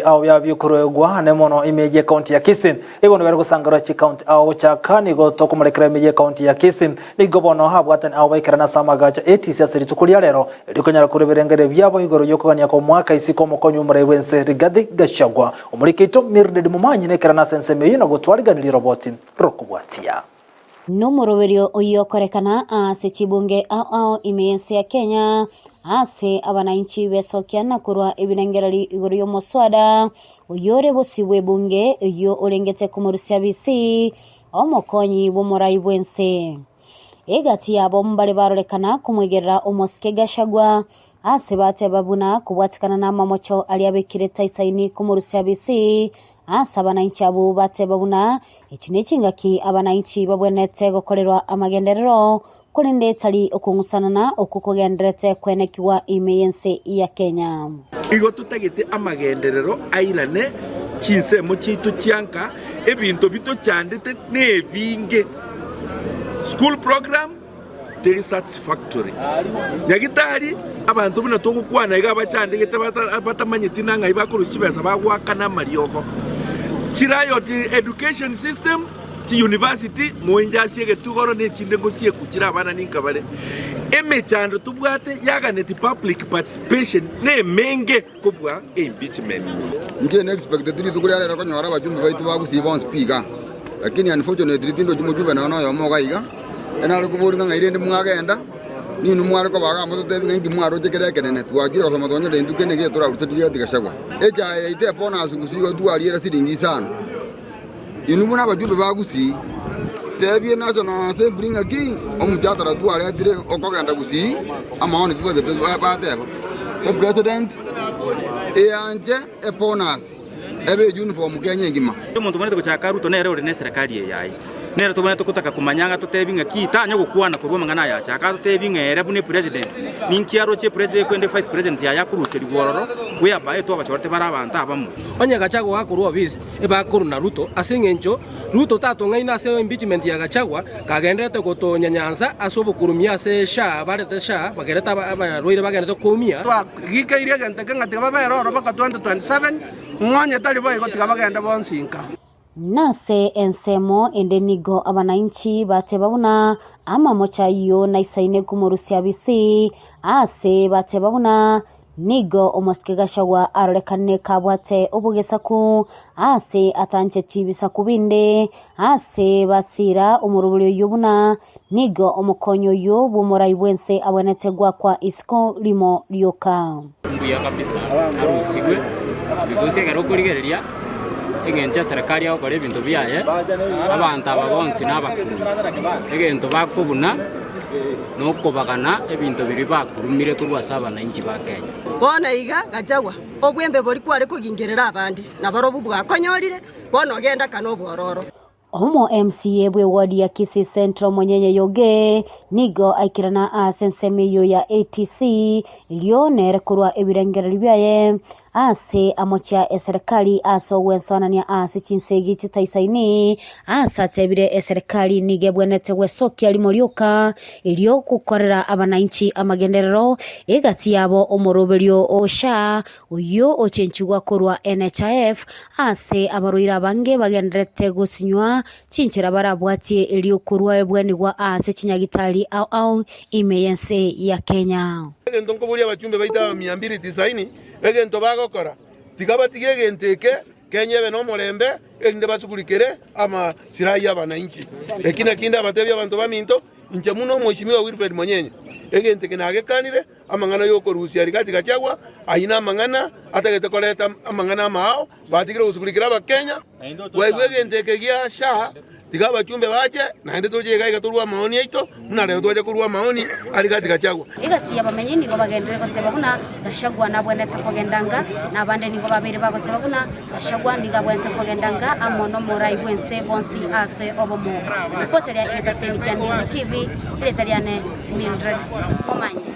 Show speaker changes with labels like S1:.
S1: au ya byukurugwa ne mono imeje county ya Kisii ibono bari gusangara chi county au chakani go tokumulekera imeje county ya Kisii nigobono habwatan au baikirana samagacha etisi asiri tukulia lero edikonyara kureberengere byabo igoro yokogania ko mwaka isiko mokonyu murebense Rigathi Gachagua umurikito Mildred Mumanyi nekirana senseme yino gutwariganira roboti rokubwatia
S2: no muroberio uyokorekana ase chibunge au imeyense ya Kenya ase abananchi besokiana kurwa ebirengerari igoro yo muswada uyore bosiwe bunge uyo urengete kumurusya bisi omokonyi bomurai bwense egati yabo mbale barorekana kumwegerera Umuske Gachagua ase bate babuna kubwatikana na mamocho aliyabekire taisaini kumurusya bisi asa abananchi abo bate babuna iki ngaki abananchi babwenete gukorerwa amagenderero kuri ndetari okungusanana okukugenderete kwenekiwa imeyense ya Kenya
S3: igo tutagite amagenderero airane chinsemo chitu chianka ebintu bito cyandite nebinge school program very satisfactory nyagitari abantu bino tokukwana iga bacandike batamanyiti nanga ibakurusibeza bagwakana marioko chirayo education system ti university muinjasi getugoro ne chinde ngosie kuchira abana ninkabale emechando tubwate yaganeti public participation ne menge kubwa impeachment
S4: nje ne expected tukulia lero konyora bajumbe baitu bagusiba speaker lakini unfortunately tindo jumujumbe na yo mogaiga enalo kuburinga ngairende mwagenda ninu mwari ko baga muto ngi mwaro jekerekenene twakira ko matonye ndendu kene ge tora rutiriya Gachagua eja ite pona asugusigo duariera siringi sana inu muna bajumbe bagusi tebye national assembly ngaki omujatara duare dire okogenda gusi amaone tugeto bateba the president anje eponas ebe uniform Kenya ngima
S5: umuntu mone guchaka ruto nere uri ne serikali yayi nero tubone tukutaka kumanyanga tutebinga kitanya gukwana kurwa mangana ya chaka tutebinga ere bune president ninkiaro che president kwende vice president ya yakuruse ligororo kuya bae to abachorte barabanta abamu
S6: onye Gachagua akurwa bis eba kuruna ruto asingenjo ruto tatongaina se impeachment ya Gachagua kagendete gotonya nyanza asobo kurumia se sha barete sha bagereta abaroire bagereta komia
S3: twa gikaire gante ngate babero baka 2027 mwanya tali boy gotiga bagenda bonsinka
S2: nase ensemo endenigo abananchi bate babuna ama mocha iyo naisaine kumurusya bisi ase bate babuna nigo Umuske Gachagua arorekane kabwate obugesaku ase atanje chibisa kubinde ase basira umurubulyo yobuna nigo omukonyo yo bumurai bwense abonete gwa kwa isiko limo lyoka
S7: mbuya kabisa arusigwe bigose garokurigereria egencha serikali yao kore bintu byaye abantu ababonsi n'abakuru egento bakubuna nokobagana ebintu biri bakurumire kurwa saba na inji ba Kenya
S8: bona iga Gachagua obwembe bori kware kugingerera abandi nabarobu bwakonyorire bona ogenda kana obwororo
S2: Omo MCA bwe wadi ya Kisii Central Monyenye Yoge nigo aikirana asensemiyo ya ATC ilionere kurwa ebirengereri byaye ase amocha eserikali aso wensonania ase chinsegi chitaisaini asa tebire eserikali nigebwenete wesoki alimorioka ilio kukorera abananchi amagenderero egati yabo omoroberio osha uyo ochenchugwa kurwa NHIF ase abaruira bange bagenderete gusinywa chinchira barabwatie ilio kurwa ebwenigwa ase chinyagitali au imeyense ya Kenya
S3: ngento kubulia bachumbe baita 290 egento bagokora tigabatige genteke Kenya be no morembe elinde basukulikere ama siraya abananchi ekina kinda batebya abantu baminto inche muno mheshimiwa Wilfred Monyenye egenteke nagekanire amangana yoko Rusia Rigathi Gachagua aina amangana atagete koleta amangana mao batigire usukulikira abakenya wewe genteke gya sha tiga bachumbe baje naende toje gaiga turwa maoni yaito munare toje kurwa maoni Rigathi Gachagua
S2: igati yabamenye nigo bagendere goteba kuna Gachagua nabwenete kogendanga nabande nigo babiri bagoteba kuna Gachagua niga bwente kogendanga amono morai bwense bonsi ase obomo reporter ya Edaseni Kandizi TV ile taliane Mildred Mumanyi.